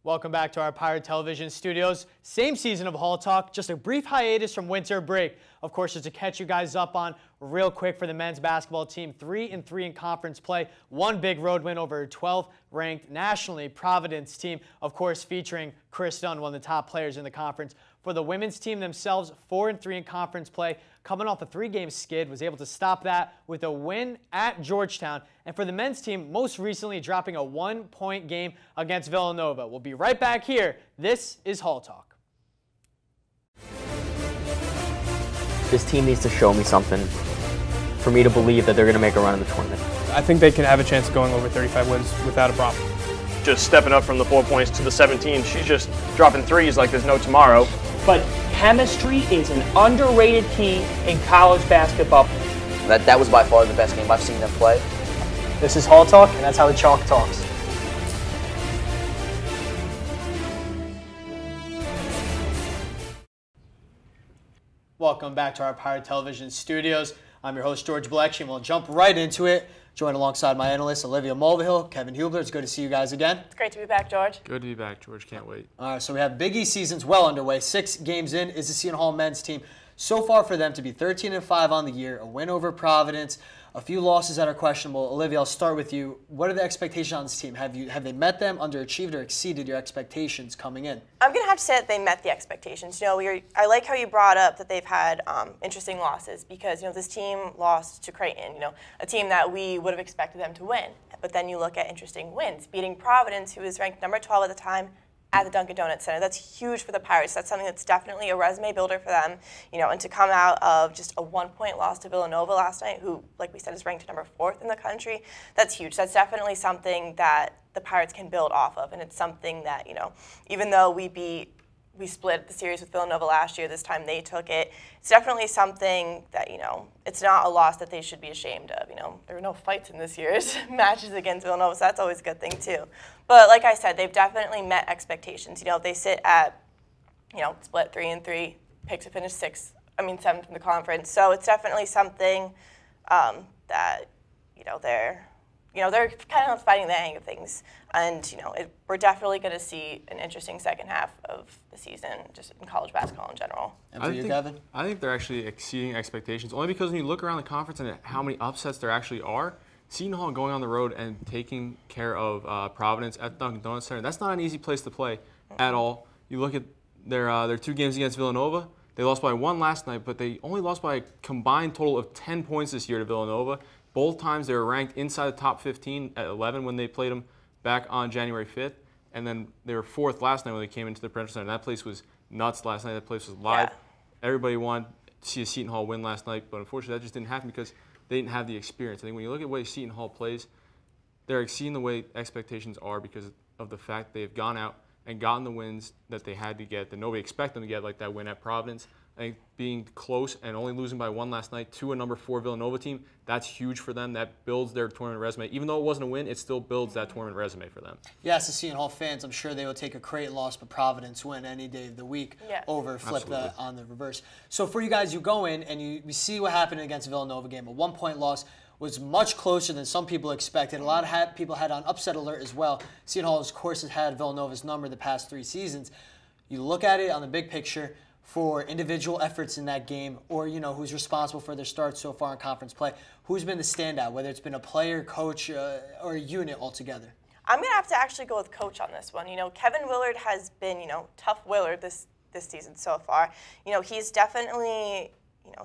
Welcome back to our Pirate Television studios. Same season of Hall Talk, just a brief hiatus from winter break. Of course, just to catch you guys up on real quick for the men's basketball team, 3-3 in conference play, one big road win over a 12th-ranked nationally Providence team, of course featuring Chris Dunn, one of the top players in the conference. For the women's team themselves, 4-3 in conference play, coming off a 3-game skid, was able to stop that with a win at Georgetown. And for the men's team, most recently dropping a 1-point game against Villanova. We'll be right back here. This is Hall Talk. This team needs to show me something for me to believe that they're going to make a run in the tournament. I think they can have a chance of going over 35 wins without a problem. Just stepping up from the 4 points to the 17. She's just dropping threes like there's no tomorrow. But chemistry is an underrated key in college basketball. That was by far the best game I've seen them play. This is Hall Talk, and that's how the chalk talks. Welcome back to our Pirate Television studios. I'm your host, George Balekji, and we'll jump right into it. Joined alongside my analysts, Olivia, Mulvihill, Kevin Huebler. It's good to see you guys again. It's great to be back, George. Good to be back, George. Can't wait. All right, so we have Big East seasons well underway. 6 games in is the Seton Hall men's team. So far for them to be 13-5 on the year, a win over Providence, a few losses that are questionable. Olivia, I'll start with you. What are the expectations on this team? Have they met them, underachieved, or exceeded your expectations coming in? I'm going to have to say that they met the expectations. I like how you brought up that they've had interesting losses because, this team lost to Creighton, a team that we would have expected them to win. But then you look at interesting wins, beating Providence, who was ranked number 12 at the time, at the Dunkin' Donuts Center. That's huge for the Pirates. That's something that's definitely a resume builder for them. And to come out of just a 1-point loss to Villanova last night, who, like we said, is ranked number 4th in the country, that's huge. That's definitely something that the Pirates can build off of. And it's something that, even though we split the series with Villanova last year, this time they took it. It's definitely something that, it's not a loss that they should be ashamed of. There were no fights in this year's matches against Villanova, so that's always a good thing too. But like I said, they've definitely met expectations. They sit at, split 3-3, picked to finish 7th in the conference. So it's definitely something that, they're kind of fighting the hang of things. And, we're definitely going to see an interesting second half of the season, just in college basketball in general. And for you, Kevin? I think they're actually exceeding expectations, only because when you look around the conference and how many upsets there actually are, Seton Hall going on the road and taking care of Providence at the Dunkin' Donuts Center, that's not an easy place to play at all. You look at their 2 games against Villanova, they lost by 1 last night, but they only lost by a combined total of 10 points this year to Villanova. Both times they were ranked inside the top 15 at 11 when they played them back on January 5th. And then they were 4th last night when they came into the Prudential Center. That place was nuts last night. That place was live. Yeah. Everybody wanted to see a Seton Hall win last night, but unfortunately that just didn't happen because they didn't have the experience. I think when you look at the way Seton Hall plays, they're exceeding the way expectations are because of the fact they've gone out and gotten the wins that they had to get, that nobody expected them to get, like that win at Providence. I think being close and only losing by 1 last night to a number 4 Villanova team, that's huge for them. That builds their tournament resume. Even though it wasn't a win, it still builds that tournament resume for them. Yes, the Seton Hall fans, I'm sure they will take a Creighton loss, but Providence win any day of the week over flip that on the reverse. So for you guys, you go in and you see what happened against the Villanova game. A 1-point loss was much closer than some people expected. A lot of people had on upset alert as well. Seton Hall, of course, has had Villanova's number the past 3 seasons. You look at it on the big picture, for individual efforts in that game or, who's responsible for their starts so far in conference play, who's been the standout, whether it's been a player, coach, or a unit altogether? I'm going to have to actually go with coach on this one. Kevin Willard has been, tough Willard this season so far. He's definitely,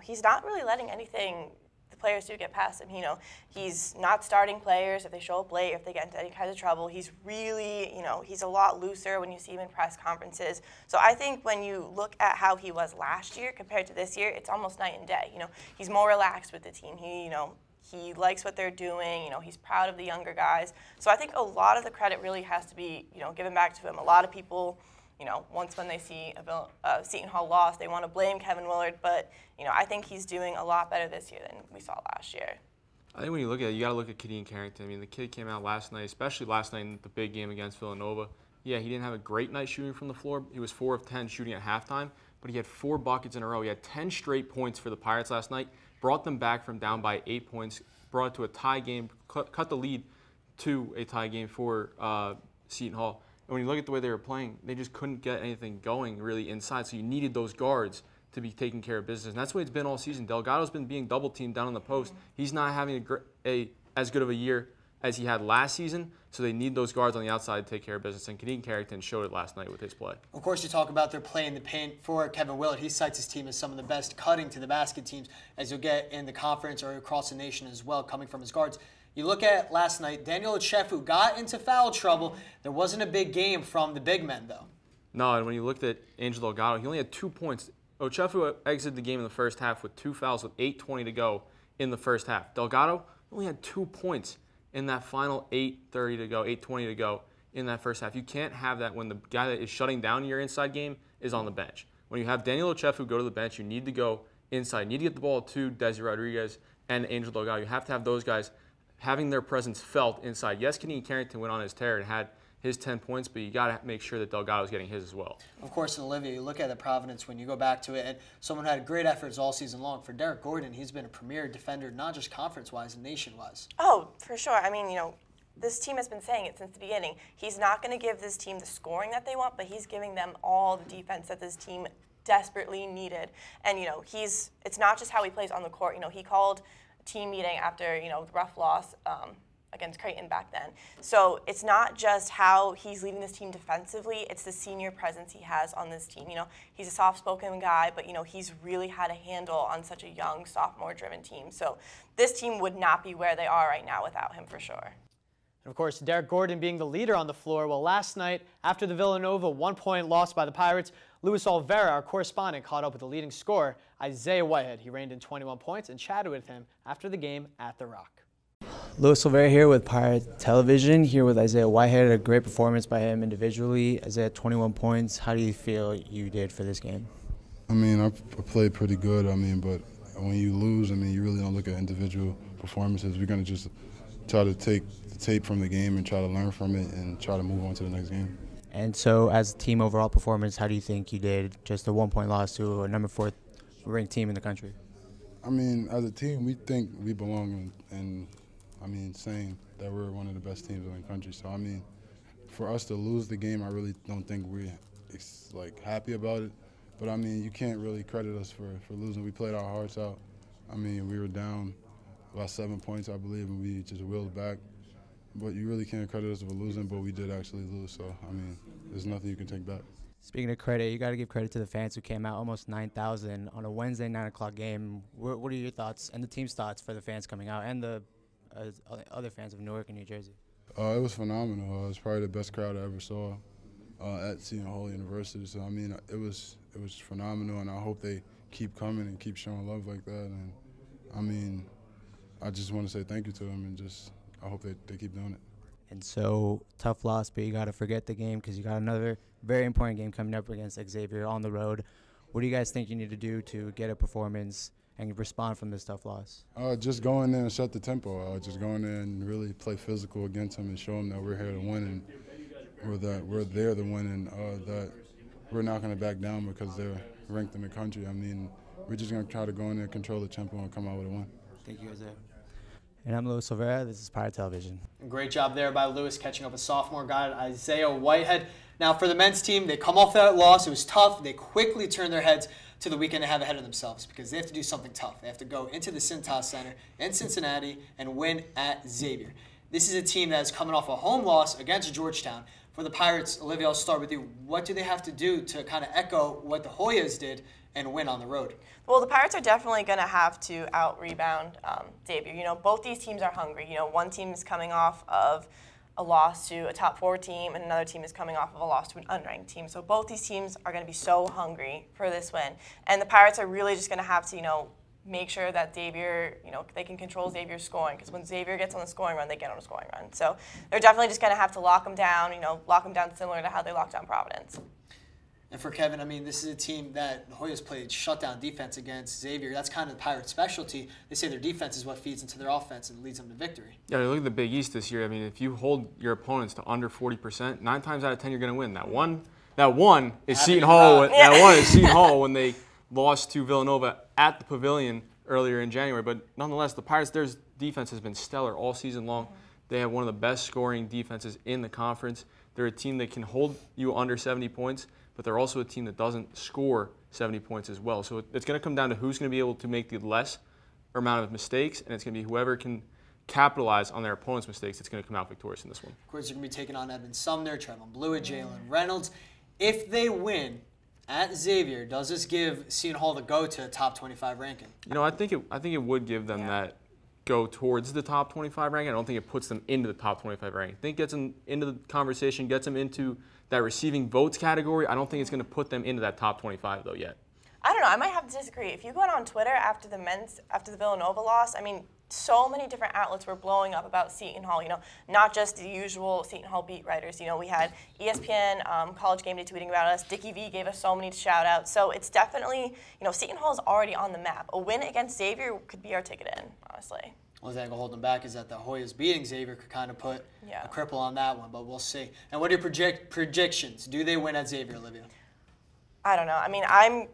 he's not really letting anything the players do get past him. He's not starting players if they show up late, if they get into any kind of trouble. He's really, he's a lot looser when you see him in press conferences. So I think when you look at how he was last year compared to this year, it's almost night and day. He's more relaxed with the team. He likes what they're doing. He's proud of the younger guys. So I think a lot of the credit really has to be, given back to him. A lot of people, once when they see a Seton Hall loss, they want to blame Kevin Willard, but, I think he's doing a lot better this year than we saw last year. I think when you look at it, you got to look at Kadeem Carrington. I mean, the kid came out last night, especially last night in the big game against Villanova. Yeah, he didn't have a great night shooting from the floor. He was 4 of 10 shooting at halftime, but he had 4 buckets in a row. He had 10 straight points for the Pirates last night, brought them back from down by 8 points, brought it to a tie game, cut the lead to a tie game for Seton Hall. And when you look at the way they were playing, they just couldn't get anything going really inside. So you needed those guards to be taking care of business. And that's the way it's been all season. Delgado's been being double teamed down on the post. He's not having as good of a year as he had last season, so they need those guards on the outside to take care of business, and Kadeem Carrington showed it last night with his play. Of course, you talk about their play in the paint for Kevin Willard. He cites his team as some of the best cutting to the basket teams as you'll get in the conference or across the nation as well, coming from his guards. You look at last night, Daniel Ochefu got into foul trouble. There wasn't a big game from the big men, though. No, and when you looked at Angel Delgado, he only had 2 points. Ochefu exited the game in the first half with 2 fouls with 8:20 to go in the first half. Delgado only had 2 points in that final 8:30 to go, 8:20 to go in that first half. You can't have that when the guy that is shutting down your inside game is on the bench. When you have Daniel Ochefu go to the bench, you need to go inside. You need to get the ball to Desi Rodriguez and Angel Delgado. You have to have those guys having their presence felt inside. Yes, Kadeem Carrington went on his tear and had his 10 points, but you got to make sure that Delgado's getting his as well. Of course, in Olivia, you look at the Providence when you go back to it, and someone had great efforts all season long. For Derek Gordon, he's been a premier defender, not just conference-wise, nation-wise. Oh, for sure. I mean, this team has been saying it since the beginning. He's not going to give this team the scoring that they want, but he's giving them all the defense that this team desperately needed. And, it's not just how he plays on the court. He called a team meeting after, the rough loss against Creighton back then. So it's not just how he's leading this team defensively, it's the senior presence he has on this team. He's a soft-spoken guy, but he's really had a handle on such a young, sophomore-driven team. So this team would not be where they are right now without him for sure. And of course, Derek Gordon being the leader on the floor. Well, last night, after the Villanova 1-point loss by the Pirates, Luis Olivera, our correspondent, caught up with the leading scorer, Isaiah Whitehead. He reined in 21 points and chatted with him after the game at The Rock. Luis Olivera here with Pirate Television, here with Isaiah Whitehead. A great performance by him individually. Isaiah, 21 points. How do you feel you did for this game? I played pretty good, but when you lose, you really don't look at individual performances. We're going to just try to take the tape from the game and try to learn from it and try to move on to the next game. And so as a team overall performance, how do you think you did? Just a 1-point loss to a number 4 ranked team in the country. As a team, we think we belong in saying that we're one of the best teams in the country. So, for us to lose the game, I really don't think we're happy about it. But, you can't really credit us for losing. We played our hearts out. We were down about 7 points, I believe, and we just willed back. But you really can't credit us for losing, but we did actually lose. So, there's nothing you can take back. Speaking of credit, you got to give credit to the fans who came out, almost 9,000 on a Wednesday 9 o'clock game. What are your thoughts and the team's thoughts for the fans coming out and the other fans of Newark and New Jersey? It was phenomenal. It was probably the best crowd I ever saw at Seton Hall University. So it was phenomenal, and I hope they keep coming and keep showing love like that. And I just want to say thank you to them, and I hope they keep doing it. And so, tough loss, but you got to forget the game because you got another very important game coming up against Xavier on the road. What do you guys think you need to do to get a performance and respond from this tough loss? Just go in there and shut the tempo. Just go in there and really play physical against them and show them that we're here to win and we're there to win and that we're not going to back down because they're ranked in the country. We're just going to try to go in there, control the tempo, and come out with a win. Thank you, Isaiah. And I'm Luis Olivera. This is Pirate Television. Great job there by Luis catching up a sophomore guy, Isaiah Whitehead. Now for the men's team, they come off that loss. It was tough. They quickly turn their heads to the weekend they have ahead of themselves because they have to do something tough. They have to go into the Cintas Center in Cincinnati and win at Xavier. This is a team that is coming off a home loss against Georgetown. For the Pirates, Olivia, I'll start with you. What do they have to do to kind of echo what the Hoyas did and win on the road? Well, the Pirates are definitely going to have to out-rebound Xavier. Both these teams are hungry. One team is coming off of a loss to a top 4 team, and another team is coming off of a loss to an unranked team. So both these teams are going to be so hungry for this win. And the Pirates are really just going to have to, make sure that Xavier, they can control Xavier's scoring, because when Xavier gets on the scoring run, they get on a scoring run. So they're definitely just going to have to lock them down, lock them down similar to how they locked down Providence. And for Kevin, this is a team that the Hoyas played shutdown defense against Xavier. That's kind of the Pirates' specialty. They say their defense is what feeds into their offense and leads them to victory. Yeah, look at the Big East this year. If you hold your opponents to under 40%, 9 times out of 10 you're going to win. That one is Seton Hall. That one is Seton Hall when they lost to Villanova at the Pavilion earlier in January. But nonetheless, the Pirates, their defense has been stellar all season long. They have one of the best scoring defenses in the conference. They're a team that can hold you under 70 points, but they're also a team that doesn't score 70 points as well. So it's going to come down to who's going to be able to make the less amount of mistakes, and it's going to be whoever can capitalize on their opponent's mistakes that's going to come out victorious in this one. Of course, they're going to be taking on Edmund Sumner, Trevon Blewett, Jalen Reynolds. If they win at Xavier, does this give Seton Hall the go to a top 25 ranking? You know, I think it would give them that go towards the top 25 ranking. I don't think it puts them into the top 25 ranking. I think it gets them into the conversation, gets them into that receiving votes category. I don't think it's going to put them into that top 25 though yet. I don't know. I might have to disagree. If you go on Twitter after the Villanova loss, I mean, so many different outlets were blowing up about Seton Hall. You know, not just the usual Seton Hall beat writers. You know, we had ESPN, College Game Day tweeting about us. Dickie V gave us so many shout outs. So it's definitely, you know, Seton Hall is already on the map. A win against Xavier could be our ticket in, honestly. One thing that will hold them back is that the Hoyas beating Xavier could kind of put a cripple on that one, but we'll see. And what are your predictions? Do they win at Xavier, Olivia? I don't know. I mean,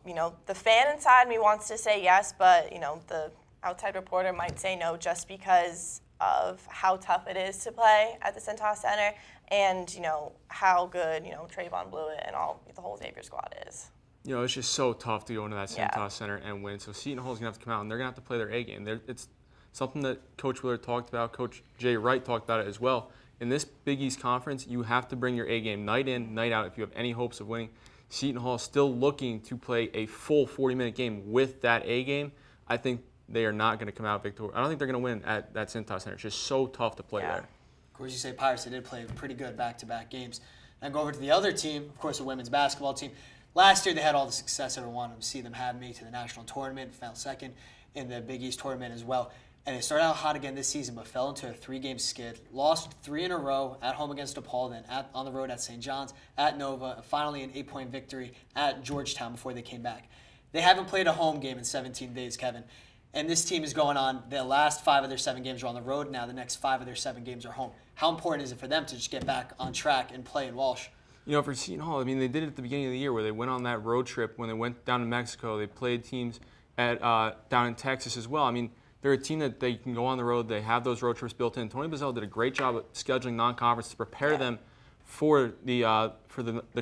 you know, the fan inside me wants to say yes, but, you know, the outside reporter might say no just because of how tough it is to play at the Seton Center and, you know, how good, you know, Trevon Blewett and the whole Xavier squad is. You know, it's just so tough to go into that Seton Center and win. So Seton Hall's going to have to come out, and they're going to have to play their A game. It's something that Coach Willard talked about. Coach Jay Wright talked about it as well. In this Big East Conference, you have to bring your A game night in, night out if you have any hopes of winning. Seton Hall is still looking to play a full 40-minute game with that A game. I think they are not going to come out victorious. I don't think they're going to win at that Seton Center. It's just so tough to play there. Of course, you say Pirates, they did play pretty good back-to-back games. Now go over to the other team, of course, the women's basketball team. Last year, they had all the success everyone wanted to see them have, made to the national tournament, fell second in the Big East tournament as well. And they started out hot again this season, but fell into a 3-game skid. Lost 3 in a row at home against DePaul, then on the road at St. John's, at Nova, finally an 8-point victory at Georgetown before they came back. They haven't played a home game in 17 days, Kevin. And this team is going on, the last 5 of their 7 games are on the road. Now the next 5 of their 7 games are home. How important is it for them to just get back on track and play in Walsh? You know, for Seton Hall, I mean, they did it at the beginning of the year where they went on that road trip when they went down to Mexico. They played teams down in Texas as well. I mean, they're a team that they can go on the road. They have those road trips built in. Tony Bazell did a great job at scheduling non-conference to prepare them for the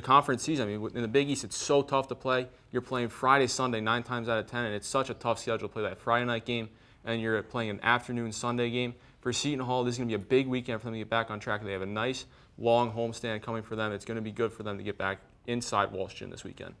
conference season. I mean, in the Big East, it's so tough to play. You're playing Friday, Sunday 9 times out of 10, and it's such a tough schedule to play that Friday night game, and you're playing an afternoon Sunday game. For Seton Hall, this is going to be a big weekend for them to get back on track. They have a nice, long homestand coming for them. It's going to be good for them to get back inside Walsh Gym this weekend.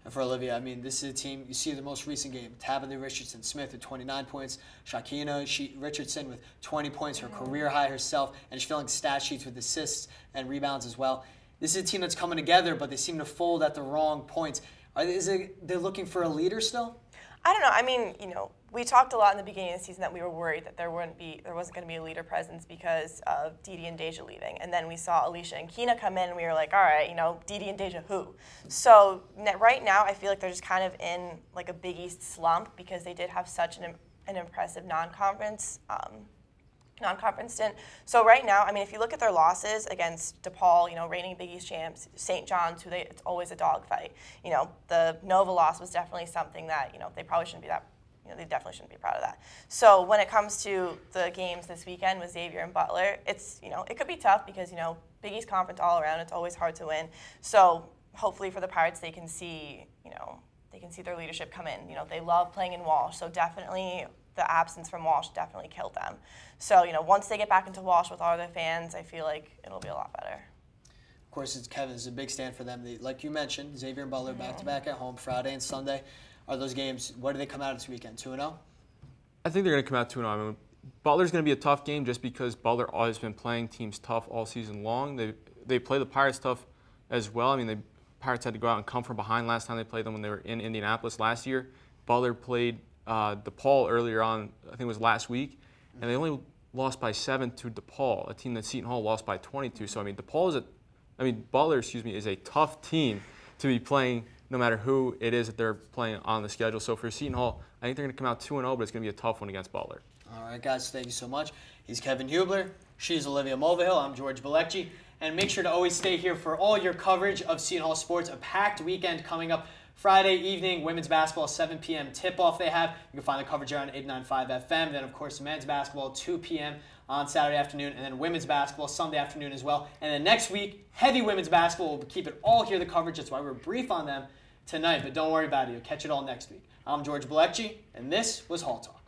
And for Olivia, I mean, this is a team, you see the most recent game, Tabitha Richardson-Smith with 29 points, Shakina Richardson with 20 points, her career high herself, and she's filling stat sheets with assists and rebounds as well. This is a team that's coming together, but they seem to fold at the wrong points. They're looking for a leader still? I don't know. I mean, you know, we talked a lot in the beginning of the season that we were worried that there wasn't going to be a leader presence because of Didi and Deja leaving. And then we saw Alicia and Keena come in, and we were like, all right, you know, Didi and Deja who? So right now, I feel like they're just kind of in like a Big East slump because they did have such an impressive non-conference stint. So right now, I mean, if you look at their losses against DePaul, you know, reigning Big East champs, St. John's, it's always a dogfight. You know, the Nova loss was definitely something that, you know, they probably shouldn't be that. You know, they definitely shouldn't be proud of that. So when it comes to the games this weekend with Xavier and Butler, it's, you know, it could be tough because, you know, Big East Conference all around, it's always hard to win. So hopefully for the Pirates, they can see, you know, their leadership come in. You know, they love playing in Walsh, so definitely the absence from Walsh definitely killed them. So, you know, once they get back into Walsh with all their fans, I feel like it'll be a lot better. Of course, Kevin, it's a big stand for them. Like you mentioned, Xavier and Butler back-to-back at home, Friday and Sunday. Are those games, what do they come out this weekend, 2-0? I think they're going to come out 2-0. I mean, Butler's going to be a tough game just because Butler always been playing teams tough all season long. They play the Pirates tough as well. I mean, the Pirates had to go out and come from behind last time they played them when they were in Indianapolis last year. Butler played DePaul earlier on, I think it was last week, and they only lost by 7 to DePaul, a team that Seton Hall lost by 22. So, I mean, Butler, is a tough team to be playing no matter who it is that they're playing on the schedule. So for Seton Hall, I think they're going to come out 2-0, but it's going to be a tough one against Butler. All right, guys, thank you so much. He's Kevin Huebler. She's Olivia Mulvihill. I'm George Balekji. And make sure to always stay here for all your coverage of Seton Hall sports. A packed weekend coming up Friday evening, women's basketball, 7 p.m. tip-off they have. You can find the coverage here on 895 FM. Then, of course, men's basketball, 2 p.m. on Saturday afternoon, and then women's basketball Sunday afternoon as well. And then next week, heavy women's basketball. We'll keep it all here, the coverage. That's why we're brief on them tonight, but don't worry about it. You'll catch it all next week. I'm George Balekji, and this was Hall Talk.